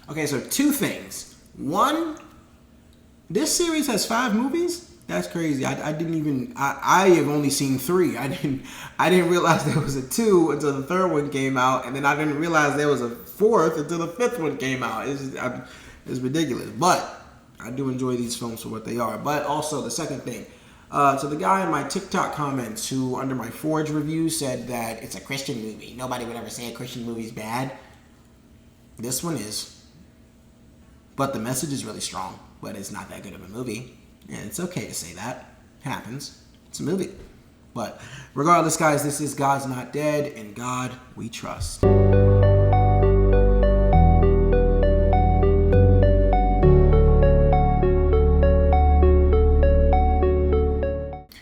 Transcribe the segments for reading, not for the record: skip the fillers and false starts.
Okay, so two things. One, this series has 5 movies. That's crazy. I didn't even. I have only seen 3. I didn't realize there was a 2 until the third one came out, and then I didn't realize there was a 4th until the 5th one came out. It's ridiculous. But I do enjoy these films for what they are. But also the second thing. So the guy in my TikTok comments who under my Forge review said that it's a Christian movie. Nobody would ever say a Christian movie is bad. This one is. But the message is really strong. But it's not that good of a movie. And it's okay to say that. It happens. It's a movie. But regardless, guys, this is God's Not Dead. In God we trust.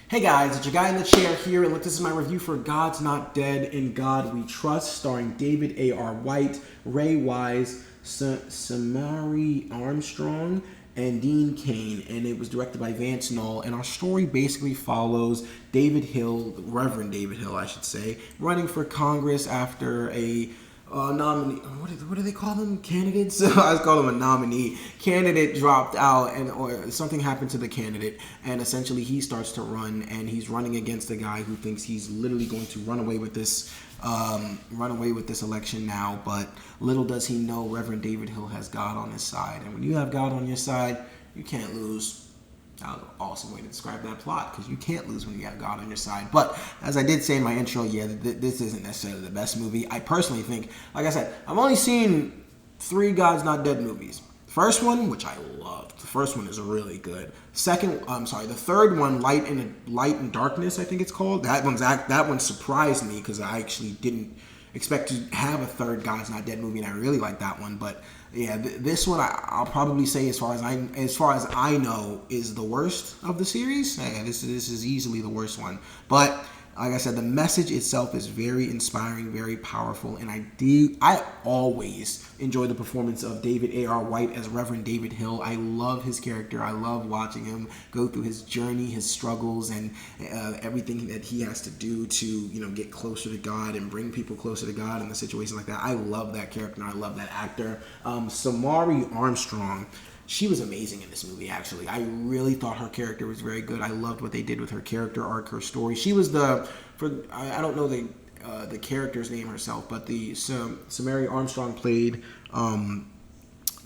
Hey guys, it's your guy in the chair here, and look, this is my review for God's Not Dead, In God We Trust, starring David A.R. White, Ray Wise, Samari Armstrong, and Dean Cain, and it was directed by Vance Knoll. And our story basically follows David Hill, Reverend David Hill, I should say, running for Congress after a nominee. What do they call them? Candidates? I call them a nominee. Candidate dropped out, or something happened to the candidate, and essentially he starts to run, and he's running against a guy who thinks he's literally going to run away with this election now. But little does he know, Reverend David Hill has God on his side, and when you have God on your side, you can't lose. That was an awesome way to describe that plot, because you can't lose when you have God on your side. But as I did say in my intro, this isn't necessarily the best movie. I personally think, like I said, I've only seen 3 God's Not Dead movies. First one, which I loved. The first one is really good. The third one, Light and Darkness, I think it's called. That one surprised me, because I actually didn't expect to have a third God's Not Dead movie, and I really like that one. But yeah, this one I'll probably say, as far as I know, is the worst of the series. Yeah, this is easily the worst one. But like I said, the message itself is very inspiring, very powerful, and I always enjoy the performance of David A.R. White as Reverend David Hill. I love his character. I love watching him go through his journey, his struggles, and everything that he has to do to get closer to God and bring people closer to God in a situation like that. I love that character, and I love that actor. Samari Armstrong, she was amazing in this movie, actually. I really thought her character was very good. I loved what they did with her character arc, her story. She was I don't know the character's name herself, but Samari Armstrong played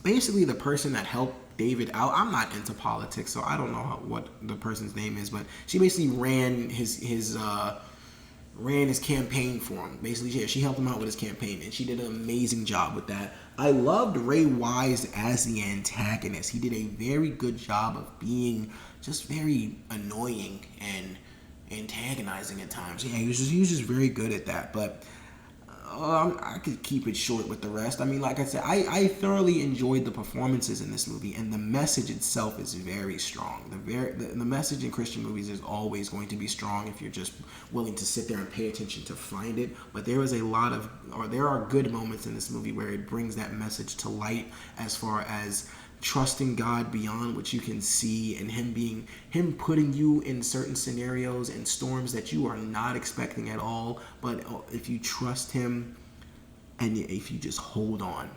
basically the person that helped David out. I'm not into politics, so I don't know what the person's name is, but she basically ran his campaign for him. Basically, yeah, she helped him out with his campaign, and she did an amazing job with that. I loved Ray Wise as the antagonist. He did a very good job of being just very annoying and antagonizing at times. Yeah, he was just very good at that. But I could keep it short with the rest. I mean, like I said, I thoroughly enjoyed the performances in this movie, and the message itself is very strong. The message in Christian movies is always going to be strong if you're just willing to sit there and pay attention to find it. But there are good moments in this movie where it brings that message to light, as far as trusting God beyond what you can see, and him putting you in certain scenarios and storms that you are not expecting at all. But if you trust him, and if you just hold on,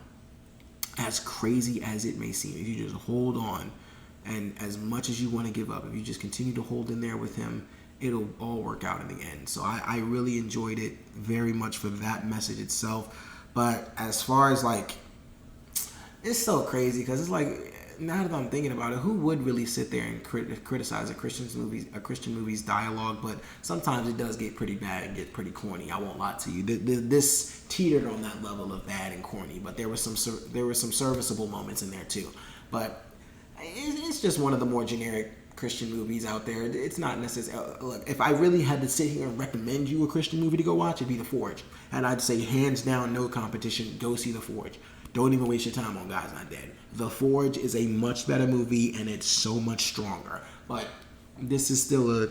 as crazy as it may seem, if you just hold on, and as much as you want to give up, if you just continue to hold in there with him, it'll all work out in the end. So I really enjoyed it very much for that message itself. But as far as it's so crazy, because it's like, now that I'm thinking about it, who would really sit there and criticize a Christian movie's dialogue? But sometimes it does get pretty bad and get pretty corny. I won't lie to you. This teetered on that level of bad and corny, but there were some serviceable moments in there too. But it's just one of the more generic Christian movies out there. It's not necessarily. Look, if I really had to sit here and recommend you a Christian movie to go watch, it'd be The Forge, and I'd say hands down, no competition. Go see The Forge. Don't even waste your time on God's Not Dead. The Forge is a much better movie, and it's so much stronger. But this is still a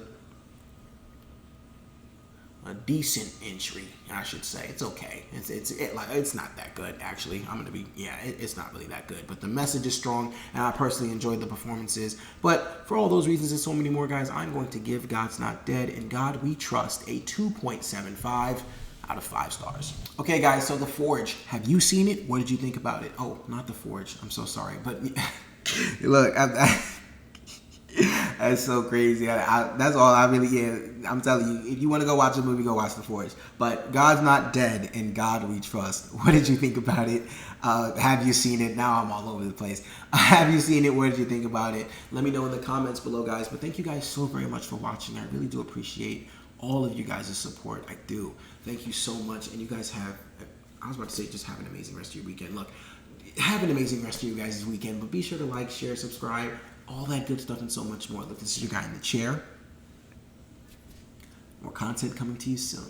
decent entry, I should say. It's okay. It's not that good, actually. It's not really that good. But the message is strong, and I personally enjoyed the performances. But for all those reasons and so many more, guys, I'm going to give God's Not Dead, In God We Trust a 2.75 out of 5 stars. Okay, guys, so The Forge. Have you seen it? What did you think about it? Oh, not The Forge. I'm so sorry. But look, that's so crazy. That's all I really, I'm telling you, if you want to go watch a movie, go watch The Forge. But God's Not Dead, in God We Trust. What did you think about it? Have you seen it? Now I'm all over the place. Have you seen it? What did you think about it? Let me know in the comments below, guys. But thank you guys so very much for watching. I really do appreciate all of you guys' support. I do. Thank you so much. And you guys have, I was about to say, just have an amazing rest of your weekend. Look, have an amazing rest of you guys' weekend. But be sure to like, share, subscribe, all that good stuff and so much more. Look, this is your guy in the chair. More content coming to you soon.